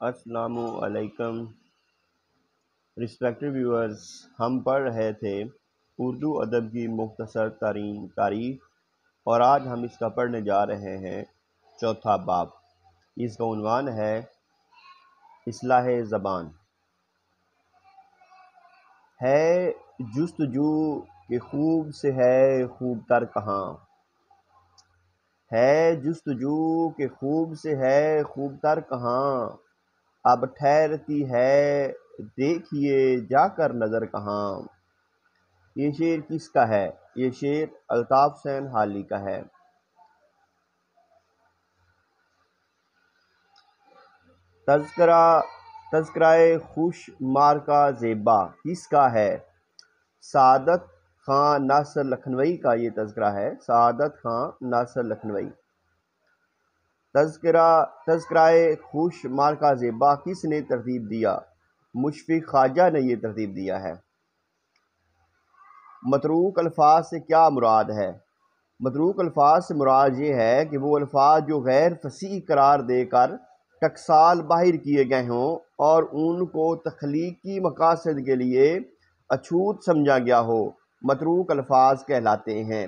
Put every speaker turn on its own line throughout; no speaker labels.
السلام علیکم respected viewers, ہم پڑھ رہے تھے اردو ادب کی مختصر ترین تاریخ، اور آج ہم اس کا پڑھنے جا رہے ہیں چوتھا باب۔ اس کا عنوان ہے اصلاح زبان۔ ہے جستجو کہ خوب سے ہے خوب تر کہاں، ہے جستجو کہ خوب سے ہے خوب تر کہاں، اب ٹھہرتی ہے دیکھیے جا کر نظر کہاں۔ یہ شعر کس کا ہے؟ یہ شعر الطاف حسین حالی کا ہے۔ تذکرہ خوش مارکہ زیبا کس کا ہے؟ سعادت خان ناصر لکھنوی کا یہ تذکرہ ہے۔ سعادت خان ناصر لکھنوی۔ تذکرہ خوش مارکہ زیبا کس نے ترتیب دیا؟ مشفق خواجہ نے یہ ترتیب دیا ہے۔ متروک الفاظ سے کیا مراد ہے؟ متروک الفاظ سے مراد یہ ہے کہ وہ الفاظ جو غیر فصیح قرار دے کر ٹکسال باہر کیے گئے ہوں اور ان کو تخلیقی مقاصد کے لیے اچھوت سمجھا گیا ہو، متروک الفاظ کہلاتے ہیں۔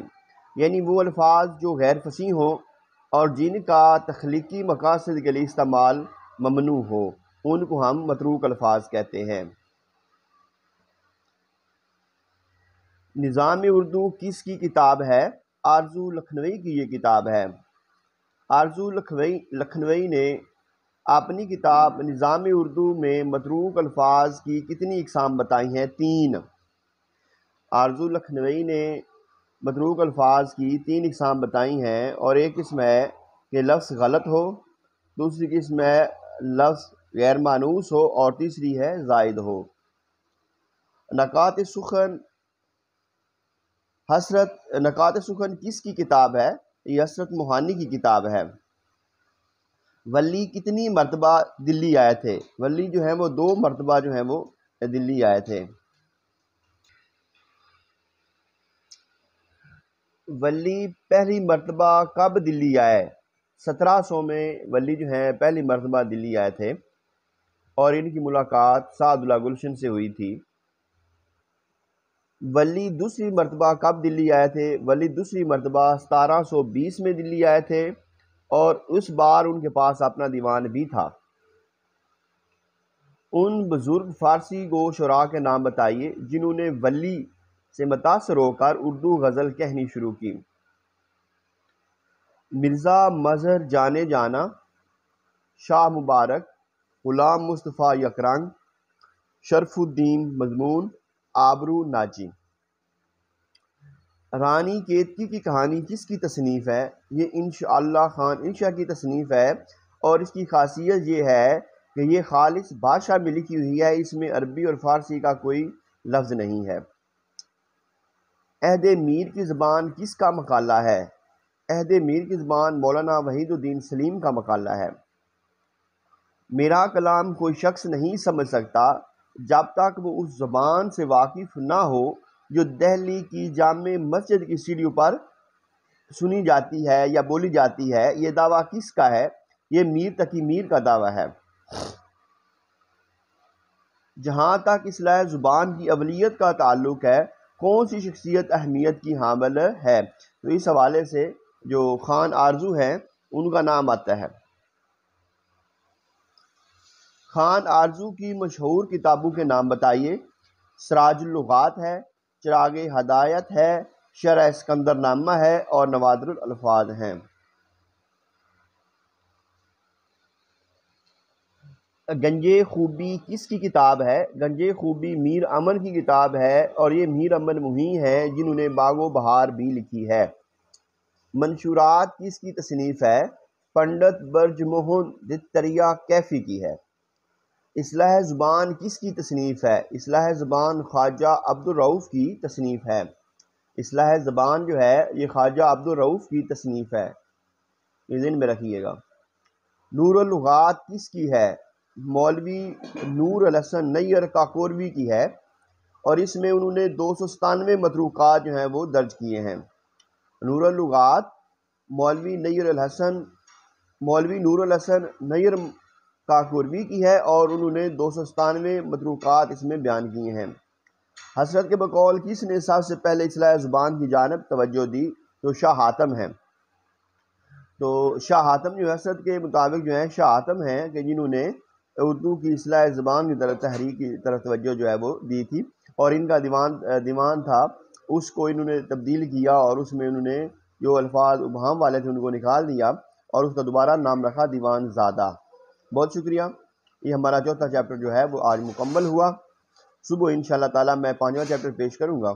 یعنی وہ الفاظ جو غیر فصیح ہوں اور جن کا تخلیقی مقاصد کے لیے استعمال ممنوع ہو، ان کو ہم متروک الفاظ کہتے ہیں۔ نظام اردو کس کی کتاب ہے؟ آرزو لکھنوی کی یہ کتاب ہے۔ آرزو لکھنوی نے اپنی کتاب نظام اردو میں متروک الفاظ کی کتنی اقسام بتائی ہیں؟ 3۔ آرزو لکھنوی نے متروک الفاظ کی 3 اقسام بتائی ہیں، اور ایک قسم ہے کہ لفظ غلط ہو، دوسری قسم ہے لفظ غیر مانوس ہو، اور تیسری ہے زائد ہو۔ نکات سخن کس کی کتاب ہے؟ یہ حسرت موہانی کی کتاب ہے۔ ولی کتنی مرتبہ دلی آئے تھے؟ ولی جو ہیں وہ 2 مرتبہ جو ہیں وہ دلی آئے تھے۔ ولی پہلی مرتبہ کب دلی آئے؟ 1700 میں ولی جو ہیں پہلی مرتبہ دلی آئے تھے، اور ان کی ملاقات سعداللہ گلشن سے ہوئی تھی۔ ولی دوسری مرتبہ کب دلی آئے تھے؟ ولی دوسری مرتبہ 1720 میں دلی آئے تھے، اور اس بار ان کے پاس اپنا دیوان بھی تھا۔ ان بزرگ فارسی گو شعراء کے نام بتائیے جنہوں نے ولی سے متاثر ہو کر اردو غزل کہنی شروع کی۔ مرزا مظہر جانے جانا، شاہ مبارک، غلام مصطفیٰ یکرنگ، شرف الدین مضمون، آبرو ناجی۔ رانی کیتکی کی کہانی کس کی تصنیف ہے؟ یہ انشاء اللہ خان انشا کی تصنیف ہے، اور اس کی خاصیت یہ ہے کہ یہ خالص بھاشا میں لکھی ہوئی ہے، اس میں عربی اور فارسی کا کوئی لفظ نہیں ہے۔ عہد میر کی زبان کس کا مقالہ ہے؟ عہد میر کی زبان مولانا وحید الدین سلیم کا مقالہ ہے۔ میرا کلام کوئی شخص نہیں سمجھ سکتا جب تک وہ اس زبان سے واقف نہ ہو جو دہلی کی جامع مسجد کی سیڑھیوں پر سنی جاتی ہے یا بولی جاتی ہے۔ یہ دعویٰ کس کا ہے؟ یہ میر تقی میر کا دعویٰ ہے۔ جہاں تک اصلاح زبان کی اولویت کا تعلق ہے، کون سی شخصیت اہمیت کی حامل ہے؟ تو اس حوالے سے جو خان آرزو ہیں ان کا نام آتا ہے۔ خان آرزو کی مشہور کتابوں کے نام بتائیے۔ سراج اللغات ہے، چراغ ہدایت ہے، شرح اسکندر نامہ ہے، اور نوادر الالفاظ ہیں۔ گنج خوبی کس کی کتاب ہے؟ گنج خوبی میر امن کی کتاب ہے، اور یہ میر امن وہی ہیں جنہوں نے باغ و بہار بھی لکھی ہے۔ منشورات کس کی تصنیف ہے؟ پنڈت برج موہن دتریہ کیفی کی ہے۔ اصلاح زبان کس کی تصنیف ہے؟ اصلاح زبان خواجہ عبدالرؤف کی تصنیف ہے۔ اصلاح زبان جو ہے یہ خواجہ عبدالرؤف کی تصنیف ہے، یہ ذہن میں رکھیے گا۔ نور اللغات کس کی ہے؟ مولوی نور الحسن نیر کاکوروی کی ہے، اور اس میں انہوں نے 297 متروکات جو ہیں وہ درج کیے ہیں۔ نور اللغات مولوی نور الحسن نیر کاکوروی کی ہے اور انہوں نے 297 متروکات اس میں بیان کیے ہیں۔ حسرت کے بقول کس نے سب سے پہلے اصلاح زبان کی جانب توجہ دی؟ تو شاہ حاتم ہیں۔ تو شاہ حاتم جو حسرت کے مطابق جو ہیں شاہ حاتم ہیں کہ جنہوں نے اردو کی اصلاح زبان کی طرف تحریک کی طرف توجہ جو ہے وہ دی تھی، اور ان کا دیوان تھا اس کو انہوں نے تبدیل کیا اور اس میں انہوں نے جو الفاظ ابہام والے تھے ان کو نکال دیا اور اس کا دوبارہ نام رکھا دیوان زادہ۔ بہت شکریہ۔ یہ ہمارا چوتھا چیپٹر جو ہے وہ آج مکمل ہوا۔ صبح انشاءاللہ تعالی میں 5واں چیپٹر پیش کروں گا۔